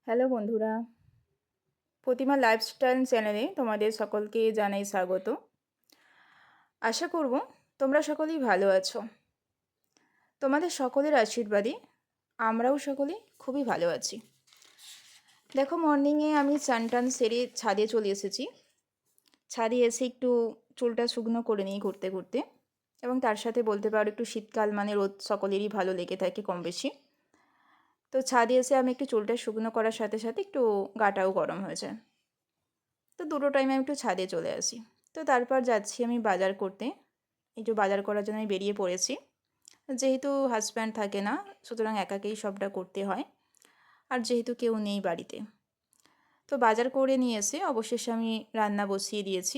Hello বন্ধুরা, প্রতিমা lifestyle চ্যানেলে তোমাদের সকলকে জানাই স্বাগত। আশা করব তোমরা সকলেই ভালো আছো। তোমাদের সকলের আশীর্বাদে আমরাও সকলে খুবই ভালো আছি। দেখো, মর্নিংয়ে আমি চান টান সেরে ছাদে চলে এসেছি। ছাদে এসে একটু চুলটা শুকনো করে নিই ঘুরতে ঘুরতে, এবং তার সাথে বলতে পারো একটু শীতকাল মানে রোদ সকলেরই ভালো লেগে থাকে কম বেশি। তো ছাদে এসে আমি একটু চুলটা শুকনো করার সাথে সাথে একটু গাটাও গরম হয়ে যায়। তো দুটো টাইমে আমি একটু ছাদে চলে আসি। তো তারপর যাচ্ছি আমি বাজার করতে। একটু বাজার করার জন্য আমি বেরিয়ে পড়েছি। যেহেতু হাজব্যান্ড থাকে না, সুতরাং একাকেই সবটা করতে হয়। আর যেহেতু কেউ নেই বাড়িতে, তো বাজার করে নিয়ে এসে অবশেষে আমি রান্না বসিয়ে দিয়েছি।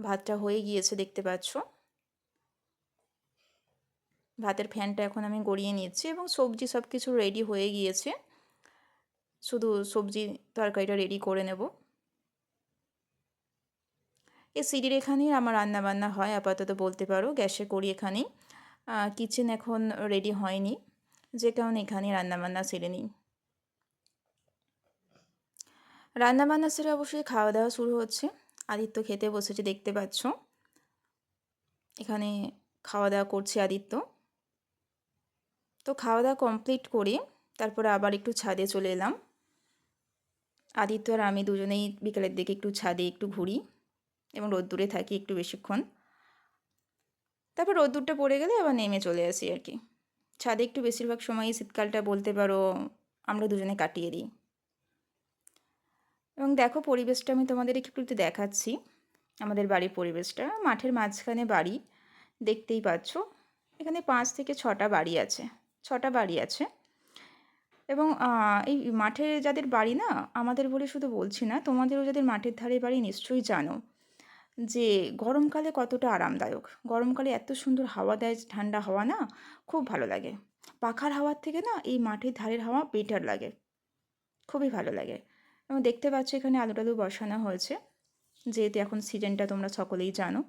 ভাতটা হয়ে গিয়েছে দেখতে পাচ্ছ। ভাতের ফ্যানটা এখন আমি গড়িয়ে নিয়েছি এবং সবজি সব কিছু রেডি হয়ে গিয়েছে। শুধু সবজি তরকারিটা রেডি করে নেব। এই সিঁড়ির এখানেই আমার রান্নাবান্না হয় আপাতত বলতে পারো, গ্যাসে করি এখানেই। কিচেন এখন রেডি হয়নি, যে কারণে এখানেই রান্নাবান্না সেরে নিই। রান্নাবান্না সেরে অবশ্যই খাওয়া দাওয়া শুরু হচ্ছে। আদিত্য খেতে বসেছে দেখতে পাচ্ছ। এখানে খাওয়া দাওয়া করছে আদিত্য। তো খাওয়া দাওয়া কমপ্লিট করে তারপরে আবার একটু ছাদে চলে এলাম। আদিত্য আর আমি দুজনেই বিকেলের দিকে একটু ছাদে একটু ঘুরি এবং রোদ্দুরে থাকি একটু বেশিক্ষণ। তারপর রোদ্দুরটা পড়ে গেলে আবার নেমে চলে আসি আর কি। ছাদে একটু বেশিরভাগ সময়ই শীতকালটা বলতে পারো আমরা দুজনে কাটিয়ে দিই। এবং দেখো, পরিবেশটা আমি তোমাদের একটু দেখাচ্ছি। আমাদের বাড়ির পরিবেশটা, মাঠের মাঝখানে বাড়ি, দেখতেই পাচ্ছ। এখানে 5 থেকে 6টা বাড়ি আছে, 6টা বাড়ি আছে। এবং এই মাঠে যাদের বাড়ি না, আমাদের বলে শুধু বলছি না, তোমাদেরও যাদের মাঠের ধারে বাড়ি নিশ্চয়ই জানো যে গরমকালে কতটা আরামদায়ক। গরমকালে এত সুন্দর হাওয়া দেয়, ঠান্ডা হাওয়া না, খুব ভালো লাগে। পাখার হাওয়ার থেকে না এই মাঠের ধারের হাওয়া বেটার লাগে, খুবই ভালো লাগে। এবং দেখতে পাচ্ছ এখানে আলু টালু বসানো হয়েছে, যেহেতু এখন সিজনটা তোমরা সকলেই জানো।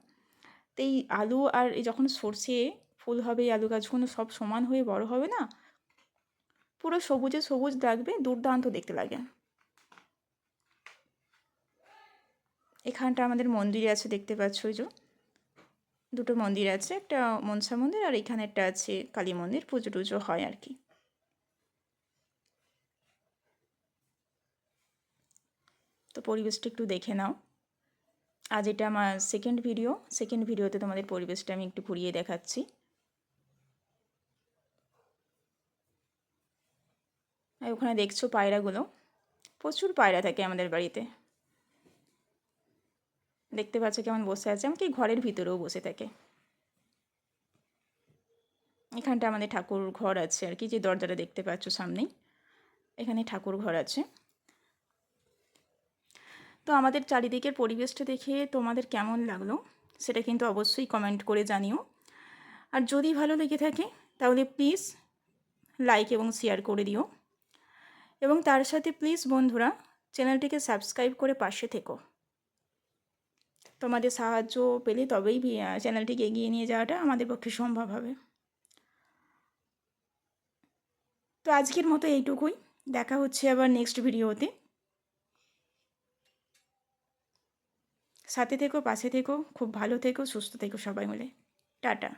তো এই আলু আর এই যখন সর্ষে ফুল হবে, এই আলু গাছগুলো সব সমান হয়ে বড় হবে না, পুরো সবুজে সবুজ লাগবে, দুর্দান্ত দেখতে লাগে। এখানটা আমাদের মন্দির আছে দেখতে পাচ্ছ, ওই যে দুটো মন্দির আছে, একটা মনসা মন্দির আর এখানে একটা আছে কালী মন্দির, পুজো টুজো হয় আর কি। তো পরিবেশটা একটু দেখে নাও। আজ এটা আমার সেকেন্ড ভিডিওতে তোমাদের পরিবেশটা আমি একটু ঘুরিয়ে দেখাচ্ছি। আর ওখানে দেখছো পায়রাগুলো, প্রচুর পায়রা থাকে আমাদের বাড়িতে। দেখতে পাচ্ছ কেমন বসে আছে, এমনকি ঘরের ভিতরেও বসে থাকে। এখানটা আমাদের ঠাকুর ঘর আছে আর কি, যে দরজাটা দেখতে পাচ্ছ সামনেই, এখানে ঠাকুর ঘর আছে। তো আমাদের চারিদিকের পরিবেশটা দেখে তোমাদের কেমন লাগলো সেটা কিন্তু অবশ্যই কমেন্ট করে জানিও। আর যদি ভালো লেগে থাকে তাহলে প্লিজ লাইক এবং শেয়ার করে দিও। এবং তার সাথে প্লিজ বন্ধুরা চ্যানেলটিকে সাবস্ক্রাইব করে পাশে থেকো। তোমাদের সাহায্য পেলে তবেই চ্যানেলটিকে এগিয়ে নিয়ে যাওয়াটা আমাদের পক্ষে সম্ভব হবে। তো আজকের মতো এইটুকুই, দেখা হচ্ছে আবার নেক্সট ভিডিওতে। সাথে থেকো, পাশে থেকো, খুব ভালো থেকো, সুস্থ থেকো সবাই মিলে। টাটা।